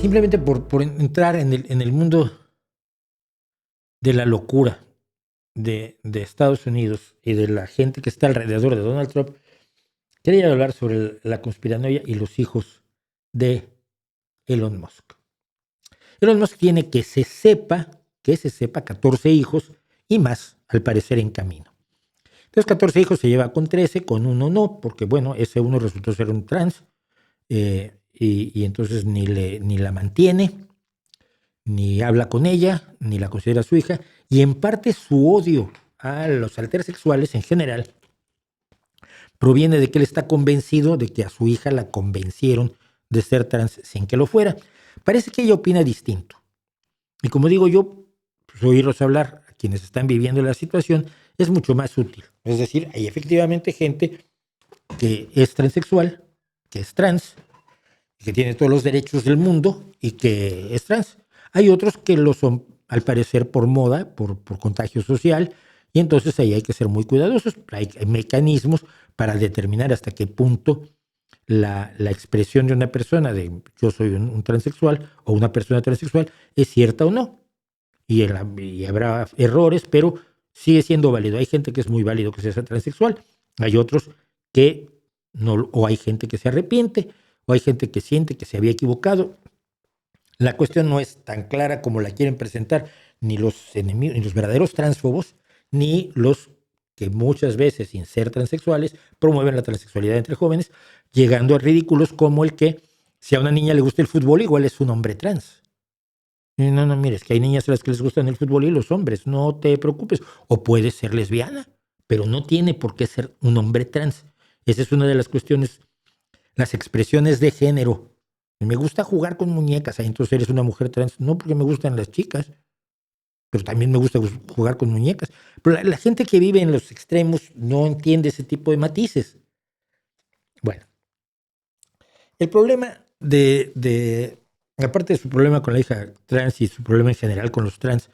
simplemente por entrar en el mundo de la locura de Estados Unidos y de la gente que está alrededor de Donald Trump, quería hablar sobre la conspiranoia y los hijos de Elon Musk. Elon Musk tiene que se sepa, 14 hijos y más, al parecer, en camino. Entonces, 14 hijos se lleva con 13, con uno no, porque bueno, ese uno resultó ser un trans, y entonces ni la mantiene, ni habla con ella, ni la considera su hija, y en parte su odio a los altersexuales en general proviene de que él está convencido de que a su hija la convencieron de ser trans sin que lo fuera. Parece que ella opina distinto. Y como digo yo, pues, oírlos hablar a quienes están viviendo la situación es mucho más útil. Es decir, hay efectivamente gente que es transexual, que es trans, que tiene todos los derechos del mundo y que es trans. Hay otros que lo son, al parecer, por moda, por contagio social, y entonces ahí hay que ser muy cuidadosos. Hay mecanismos para determinar hasta qué punto la expresión de una persona de yo soy un transexual o una persona transexual es cierta o no. Y habrá errores, pero sigue siendo válido. Hay gente que es muy válido que sea transexual, hay otros que no, o hay gente que se arrepiente, o hay gente que siente que se había equivocado. La cuestión no es tan clara como la quieren presentar ni los enemigos, ni los verdaderos transfobos, ni los que muchas veces, sin ser transexuales, promueven la transexualidad entre jóvenes, llegando a ridículos como el que si a una niña le gusta el fútbol, igual es un hombre trans. No, mire, es que hay niñas a las que les gustan el fútbol y los hombres, no te preocupes. O puede ser lesbiana, pero no tiene por qué ser un hombre trans. Esa es una de las cuestiones, las expresiones de género. Me gusta jugar con muñecas, entonces eres una mujer trans. No, porque me gustan las chicas, pero también me gusta jugar con muñecas. Pero la gente que vive en los extremos no entiende ese tipo de matices. Bueno, el problema aparte de su problema con la hija trans y su problema en general con los trans,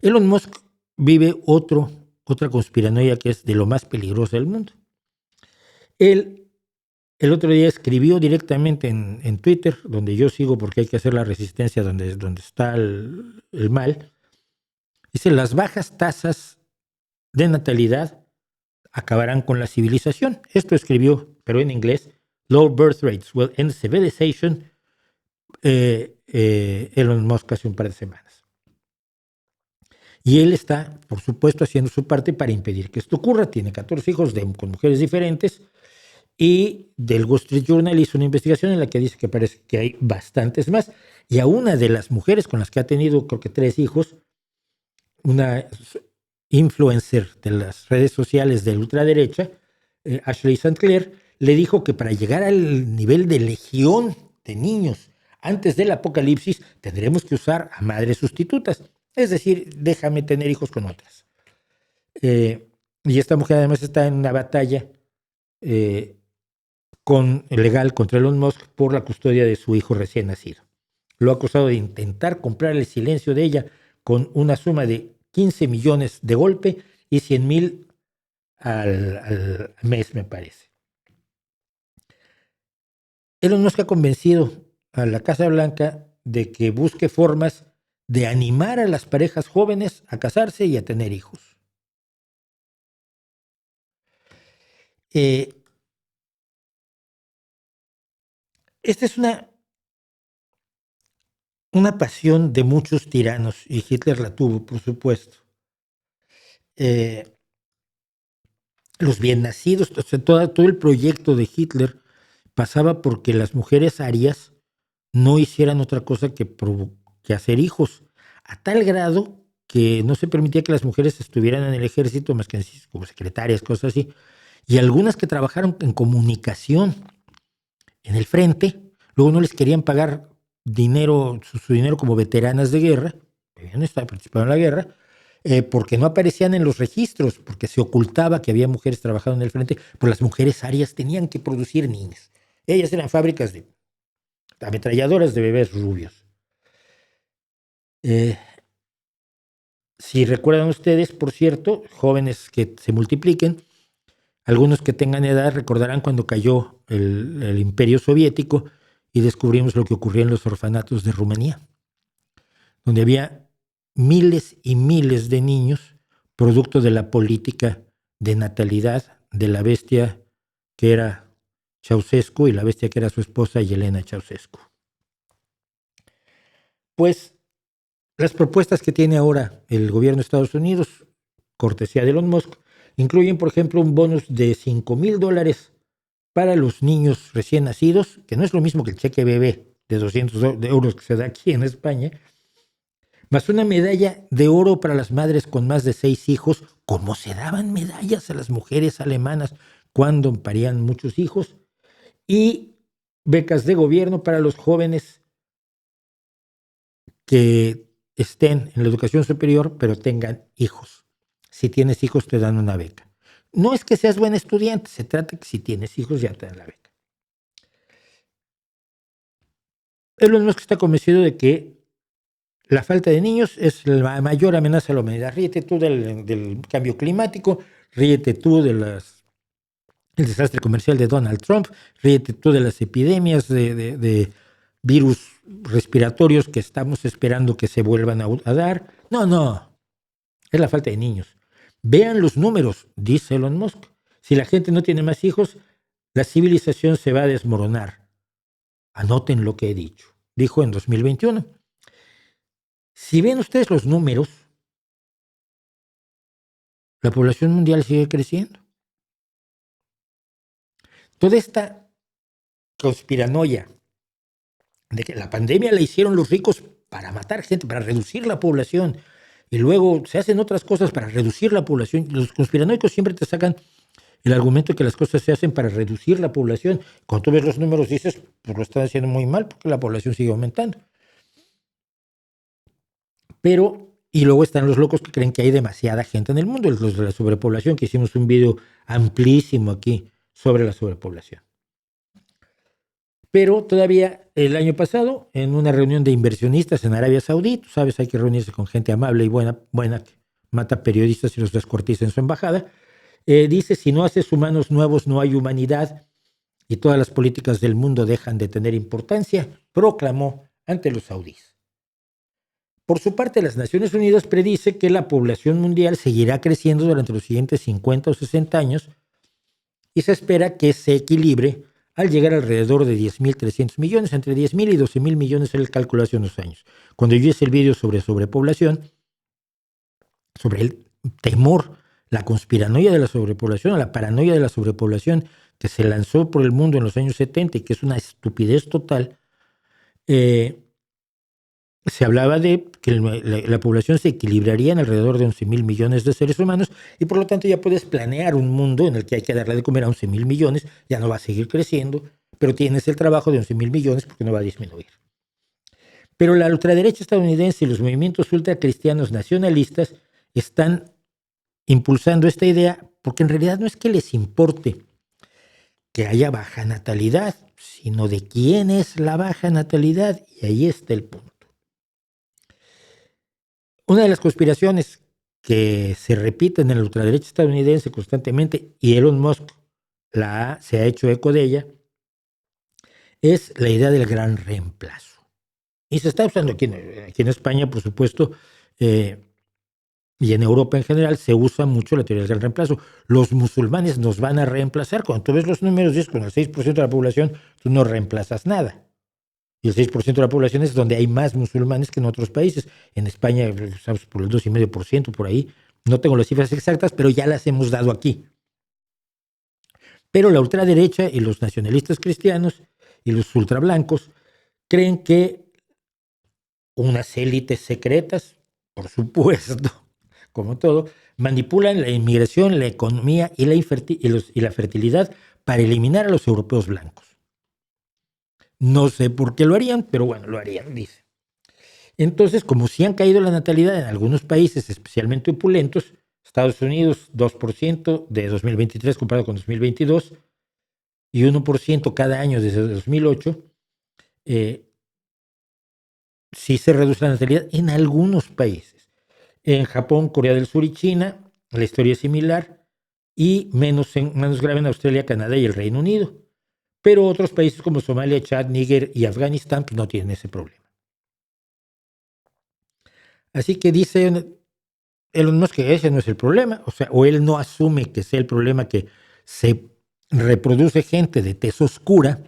Elon Musk vive otra conspiranoia que es de lo más peligroso del mundo. Él el otro día escribió directamente en Twitter, donde yo sigo porque hay que hacer la resistencia donde está el mal. Dice, las bajas tasas de natalidad acabarán con la civilización. Esto escribió, pero en inglés, low birth rates will end civilization, Elon Musk hace un par de semanas. Y él está, por supuesto, haciendo su parte para impedir que esto ocurra. Tiene 14 hijos con mujeres diferentes. Y del Wall Street Journal hizo una investigación en la que dice que parece que hay bastantes más. Y a una de las mujeres con las que ha tenido, creo que 3 hijos, una influencer de las redes sociales de la ultraderecha, Ashley St. Clair, le dijo que para llegar al nivel de legión de niños antes del apocalipsis tendremos que usar a madres sustitutas. Es decir, déjame tener hijos con otras. Y esta mujer además está en una batalla legal contra Elon Musk por la custodia de su hijo recién nacido. Lo ha acusado de intentar comprar el silencio de ella con una suma de 15 millones de golpe y 100,000 al mes, me parece. Elon Musk ha convencido a la Casa Blanca de que busque formas de animar a las parejas jóvenes a casarse y a tener hijos. Esta es una pasión de muchos tiranos, y Hitler la tuvo, por supuesto. Los bien nacidos, o sea, todo el proyecto de Hitler pasaba porque las mujeres arias no hicieran otra cosa que hacer hijos, a tal grado que no se permitía que las mujeres estuvieran en el ejército más que como secretarias, cosas así, y algunas que trabajaron en comunicación en el frente, luego no les querían pagar dinero, su dinero como veteranas de guerra, no estaban participando en la guerra, porque no aparecían en los registros, porque se ocultaba que había mujeres trabajando en el frente, pues las mujeres arias tenían que producir niños. Ellas eran fábricas de ametralladoras de bebés rubios. Si recuerdan ustedes, por cierto, jóvenes que se multipliquen, algunos que tengan edad recordarán cuando cayó el Imperio Soviético y descubrimos lo que ocurría en los orfanatos de Rumanía, donde había miles y miles de niños producto de la política de natalidad de la bestia que era Ceausescu y la bestia que era su esposa, Yelena Ceausescu. Pues las propuestas que tiene ahora el gobierno de Estados Unidos, cortesía de Elon Musk, incluyen, por ejemplo, un bonus de $5,000 para los niños recién nacidos, que no es lo mismo que el cheque bebé de 200 euros que se da aquí en España, más una medalla de oro para las madres con más de 6 hijos, como se daban medallas a las mujeres alemanas cuando parían muchos hijos, y becas de gobierno para los jóvenes que estén en la educación superior, pero tengan hijos. Si tienes hijos, te dan una beca. No es que seas buen estudiante, se trata que si tienes hijos, ya te dan la beca. Elon Musk está convencido de que la falta de niños es la mayor amenaza a la humanidad. Ríete tú del cambio climático, ríete tú del desastre comercial de Donald Trump, ríete tú de las epidemias de virus respiratorios que estamos esperando que se vuelvan a dar. No, es la falta de niños. Vean los números, dice Elon Musk. Si la gente no tiene más hijos, la civilización se va a desmoronar. Anoten lo que he dicho. Dijo en 2021. Si ven ustedes los números, la población mundial sigue creciendo. Toda esta conspiranoia de que la pandemia la hicieron los ricos para matar gente, para reducir la población, y luego se hacen otras cosas para reducir la población. Los conspiranoicos siempre te sacan el argumento de que las cosas se hacen para reducir la población. Cuando tú ves los números dices, pues lo están haciendo muy mal porque la población sigue aumentando. Y luego están los locos que creen que hay demasiada gente en el mundo, los de la sobrepoblación, que hicimos un video amplísimo aquí sobre la sobrepoblación. Pero todavía el año pasado, en una reunión de inversionistas en Arabia Saudí, tú sabes, hay que reunirse con gente amable y buena que mata periodistas y los descuartiza en su embajada, dice, si no haces humanos nuevos no hay humanidad y todas las políticas del mundo dejan de tener importancia, proclamó ante los saudíes. Por su parte, las Naciones Unidas predice que la población mundial seguirá creciendo durante los siguientes 50 o 60 años y se espera que se equilibre al llegar alrededor de 10.300 millones, entre 10.000 y 12.000 millones era el cálculo hace unos años. Cuando yo hice el video sobre sobrepoblación, sobre el temor, la conspiranoia de la sobrepoblación, la paranoia de la sobrepoblación que se lanzó por el mundo en los años 70 y que es una estupidez total, se hablaba de que la población se equilibraría en alrededor de 11.000 millones de seres humanos y por lo tanto ya puedes planear un mundo en el que hay que darle de comer a 11.000 millones, ya no va a seguir creciendo, pero tienes el trabajo de 11.000 millones porque no va a disminuir. Pero la ultraderecha estadounidense y los movimientos ultracristianos nacionalistas están impulsando esta idea porque en realidad no es que les importe que haya baja natalidad, sino de quién es la baja natalidad, y ahí está el punto. Una de las conspiraciones que se repiten en la ultraderecha estadounidense constantemente, y Elon Musk se ha hecho eco de ella, es la idea del gran reemplazo. Y se está usando aquí en España, por supuesto, y en Europa en general, se usa mucho la teoría del gran reemplazo. Los musulmanes nos van a reemplazar. Cuando tú ves los números, dices, con el 6% de la población, tú no reemplazas nada. Y el 6% de la población es donde hay más musulmanes que en otros países. En España, sabes, por el 2,5%, por ahí. No tengo las cifras exactas, pero ya las hemos dado aquí. Pero la ultraderecha y los nacionalistas cristianos y los ultrablancos creen que unas élites secretas, por supuesto, como todo, manipulan la inmigración, la economía y la fertilidad para eliminar a los europeos blancos. No sé por qué lo harían, pero bueno, lo harían, dice. Entonces, como si han caído la natalidad en algunos países especialmente opulentos, Estados Unidos 2% de 2023 comparado con 2022 y 1% cada año desde 2008, sí se reduce la natalidad en algunos países. En Japón, Corea del Sur y China, la historia es similar y menos grave en Australia, Canadá y el Reino Unido. Pero otros países como Somalia, Chad, Níger y Afganistán pues, no tienen ese problema. Así que dice Elon Musk que ese no es el problema, o él no asume que sea el problema que se reproduce gente de tez oscura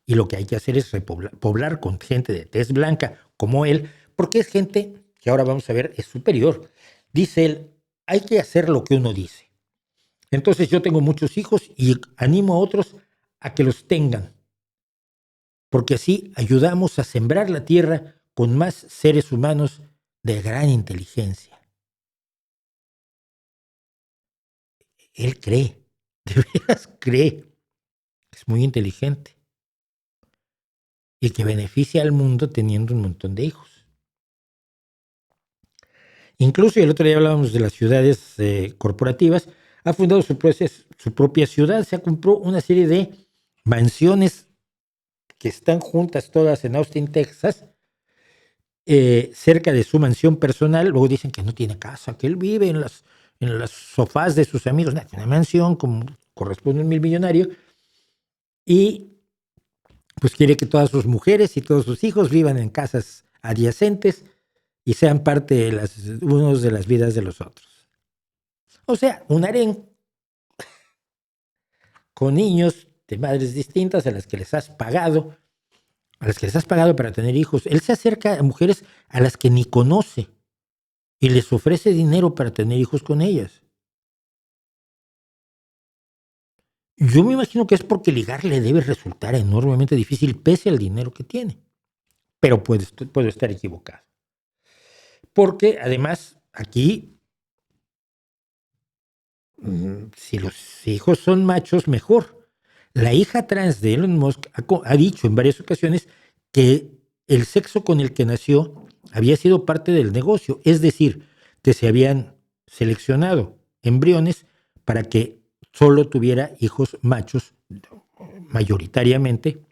y lo que hay que hacer es poblar con gente de tez blanca como él, porque es gente que ahora vamos a ver es superior. Dice él, hay que hacer lo que uno dice. Entonces yo tengo muchos hijos y animo a otros a que los tengan, porque así ayudamos a sembrar la tierra con más seres humanos de gran inteligencia. Él cree, de veras cree, es muy inteligente y que beneficia al mundo teniendo un montón de hijos. Incluso el otro día hablábamos de las ciudades corporativas, ha fundado su propia ciudad, se compró una serie de mansiones que están juntas todas en Austin, Texas, cerca de su mansión personal. Luego dicen que no tiene casa, que él vive en los sofás de sus amigos. Una mansión como corresponde a un millonario y pues quiere que todas sus mujeres y todos sus hijos vivan en casas adyacentes y sean parte de unos de las vidas de los otros. O sea, un harén con niños de madres distintas a las que les has pagado para tener hijos. Él se acerca a mujeres a las que ni conoce y les ofrece dinero para tener hijos con ellas. Yo me imagino que es porque ligar le debe resultar enormemente difícil pese al dinero que tiene. Pero puedo estar equivocado. Porque además aquí, si los hijos son machos, mejor. La hija trans de Elon Musk ha dicho en varias ocasiones que el sexo con el que nació había sido parte del negocio, es decir, que se habían seleccionado embriones para que solo tuviera hijos machos, mayoritariamente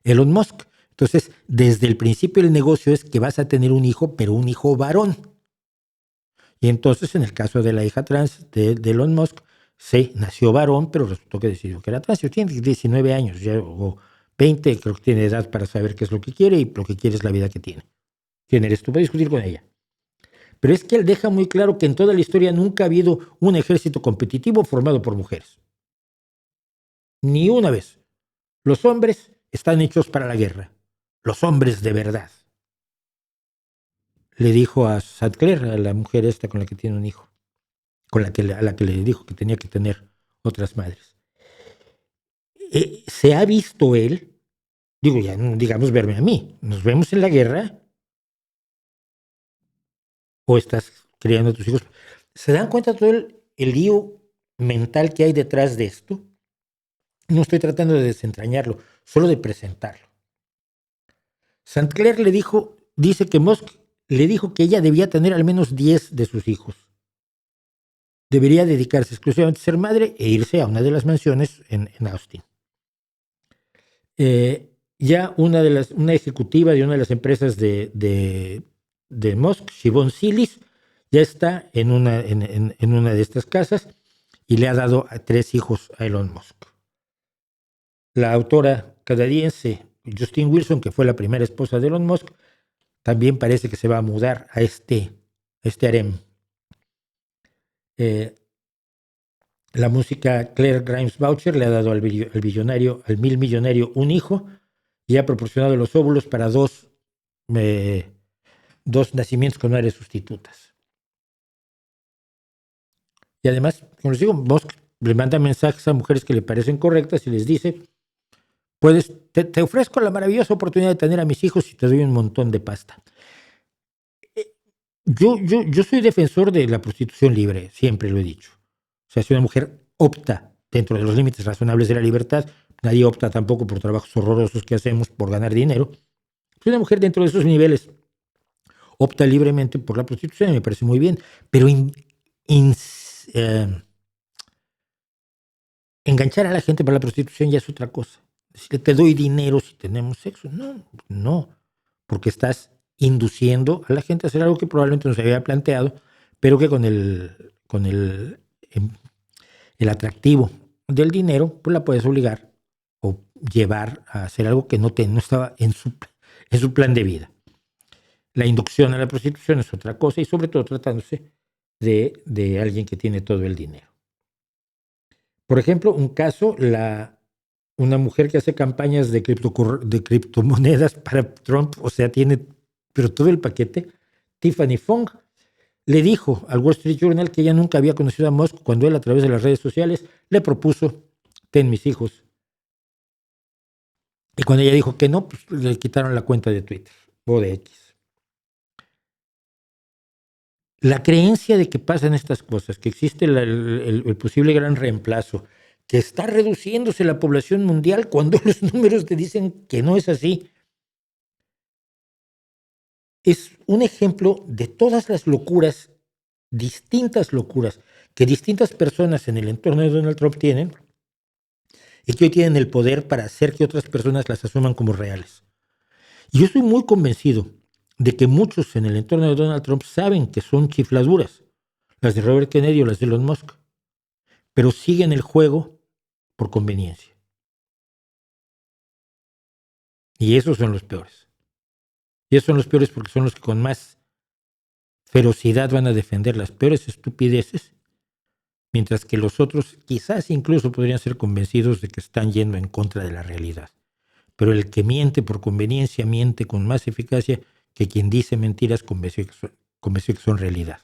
Elon Musk. Entonces, desde el principio el negocio es que vas a tener un hijo, pero un hijo varón. Y entonces, en el caso de la hija trans de Elon Musk, sí, nació varón, pero resultó que decidió que era trans. Tiene 19 años ya, o 20, creo que tiene edad para saber qué es lo que quiere y lo que quiere es la vida que tiene. ¿Quién eres tú para discutir con ella? Pero es que él deja muy claro que en toda la historia nunca ha habido un ejército competitivo formado por mujeres. Ni una vez. Los hombres están hechos para la guerra. Los hombres de verdad. Le dijo a Sadler, a la mujer esta con la que tiene un hijo, a la que le dijo que tenía que tener otras madres. Se ha visto él, digo ya, digamos verme a mí, nos vemos en la guerra o estás criando a tus hijos. ¿Se dan cuenta todo el lío mental que hay detrás de esto? No estoy tratando de desentrañarlo, solo de presentarlo. Sadler dice que Musk le dijo que ella debía tener al menos 10 de sus hijos. Debería dedicarse exclusivamente a ser madre e irse a una de las mansiones en Austin. Ya una ejecutiva de una de las empresas de Musk, Siobhan Silis, ya está en una de estas casas y le ha dado a 3 hijos a Elon Musk. La autora canadiense Justine Wilson, que fue la primera esposa de Elon Musk, también parece que se va a mudar a este harem. La música Claire Grimes Boucher le ha dado al milmillonario un hijo y ha proporcionado los óvulos para dos nacimientos con madres sustitutas. Y además, como les digo, Musk le manda mensajes a mujeres que le parecen correctas y les dice, te ofrezco la maravillosa oportunidad de tener a mis hijos y te doy un montón de pasta. Yo soy defensor de la prostitución libre, siempre lo he dicho. O sea, si una mujer opta dentro de los límites razonables de la libertad, nadie opta tampoco por trabajos horrorosos que hacemos por ganar dinero. Si una mujer dentro de esos niveles opta libremente por la prostitución, me parece muy bien, pero enganchar a la gente para la prostitución ya es otra cosa. Decirle, te doy dinero si tenemos sexo. No, porque estás induciendo a la gente a hacer algo que probablemente no se había planteado, pero que con el atractivo del dinero, pues la puedes obligar llevar a hacer algo que no estaba en su plan de vida. La inducción a la prostitución es otra cosa y sobre todo tratándose de alguien que tiene todo el dinero. Por ejemplo, un caso, una mujer que hace campañas de criptomonedas para Trump, o sea, tiene pero todo el paquete. Tiffany Fong le dijo al Wall Street Journal que ella nunca había conocido a Musk cuando él, a través de las redes sociales, le propuso: ten mis hijos. Y cuando ella dijo que no, pues le quitaron la cuenta de Twitter o de X. La creencia de que pasan estas cosas, que existe el posible gran reemplazo, que está reduciéndose la población mundial cuando los números te dicen que no es así, es un ejemplo de todas las locuras, distintas locuras, que distintas personas en el entorno de Donald Trump tienen y que hoy tienen el poder para hacer que otras personas las asuman como reales. Y yo estoy muy convencido de que muchos en el entorno de Donald Trump saben que son chifladuras, las de Robert Kennedy o las de Elon Musk, pero siguen el juego por conveniencia. Y esos son los peores. Y esos son los peores porque son los que con más ferocidad van a defender las peores estupideces, mientras que los otros quizás incluso podrían ser convencidos de que están yendo en contra de la realidad. Pero el que miente por conveniencia miente con más eficacia que quien dice mentiras convencido que son realidad.